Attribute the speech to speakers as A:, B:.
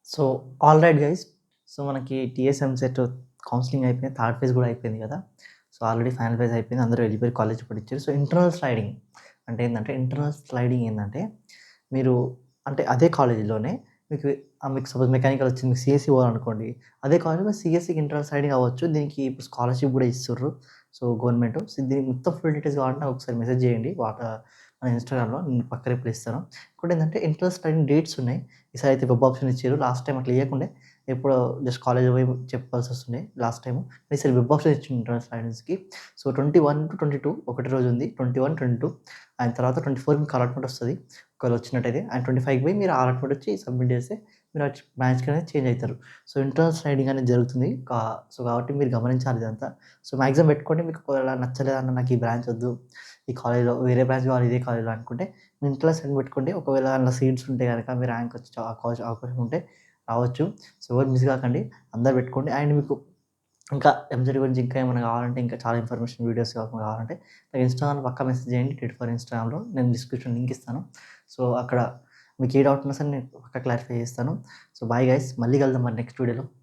A: So, all right guys. So, మనకి TS EAMCET counselling అయిపోయింది. Third phase గూడా అయిపోయింది గదా! సో, ఆల్రెడీ ఫైనల్ ఫేజ్ అయిపోయింది. అందరూ వెళ్ళిపోయారు. కాలేజ్ కూడా ఇచ్చారు. సో, ఇంటర్నల్ స్లైడింగ్ అంటే ఏందంటే, ఇంటర్నల్ స్లైడింగ్ ఏందంటే, మీరు అంటే అదే కాలేజీలోనే మీకు మీకు సపోజ్ మెకానికల్ వచ్చింది. మీకు సీఎస్ఈ పోవాలనుకోండి. అదే కాలేజ్‌లో సీఎస్ఈకి ఇంటర్నల్ స్లైడింగ్ అవ్వచ్చు. దీనికి ఇప్పుడు స్కాలర్‌షిప్ గూడా ఇస్తుర్రు. So, government. సో, దీనికి మొత్తం ఫుల్ డీటెయిల్స్ కావాలంటే నాకు ఒకసారి మెసేజ్ చేయండి. మన ఇన్‌స్టాగ్రామ్‌లో నేను పక్క రిప్లై ఇస్తాను. ఇంకోటేందంటే ఇంటర్నల్ స్లైడింగ్ డేట్స్ ఉన్నాయి. ఈసారి అయితే వెబ్ ఆప్షన్ ఇచ్చిర్రు. లాస్ట్ టైమ్ అట్లా ఇయ్యకుండే. ఎప్పుడో జస్ట్ కాలేజ్‌లో పోయి చెప్పాల్సొస్తుండే లాస్ట్ టైము. ఈసారి వెబ్ ఆప్షన్ ఇచ్చిండు ఇంటర్నల్ స్లైడింగ్స్‌కి. సో, 21-22 ఒకటే రోజు ఉంది. 21, 22 అండ్ తర్వాత 24 మీకు అలాట్‌మెంట్ వస్తది. ఒకవేళ వచ్చినట్టయితే. అండ్ 25కి పోయి మీరు అలాట్‌మెంట్ వచ్చి సబ్మిట్ చేస్తే మీరు బ్రాంచ్‌కి అనేది చేంజ్ అయితారు. సో, ఇంటర్నల్ స్లైడింగ్ అనేది జరుగుతుంది. సో, కాబట్టి మీరు గమనించాలి ఇదంతా. సో, మాక్సిమం పెట్టుకోండి. మీకు ఒకవేళ నచ్చలేదన్న నాకు ఈ బ్రాంచ్ వద్దు. ఈ కాలేజ్‌లో వేరే బ్రాంచ్ కావాలి ఇదే కాలేజ్‌లో అనుకుంటే మీ ఇంటర్నల్ స్లైడింగ్ పెట్టుకోండి. ఒకవేళ అందులో సీట్స్ ఉంటే గనక మీ ర్యాంక్ వచ్చి అవకాశం ఉంటే రావచ్చు. సో, ఎవరు మిస్ కాకండి. అందరూ పెట్టుకోండి. అండ్ మీకు ఇంకా ఎంసెట్ గురించి ఇంకా ఏమైనా కావాలంటే, ఇంకా చాలా ఇన్ఫర్మేషన్ వీడియోస్ కావాలంటే నాకు ఇన్‌స్టాగ్రామ్‌లో పక్కా మెసేజ్ చేయండి. టెట్ ఫర్ ఇన్‌స్టాగ్రామ్‌లో నేను డిస్క్రిప్షన్ లింక్ ఇస్తాను. సో, అక్కడ మీకు ఏ డౌట్ ఉన్నా సరే నేను పక్కా క్లారిఫై చేస్తాను. So, bye guys. మళ్ళీ కలుద్దాం మరి నెక్స్ట్ వీడియోలో.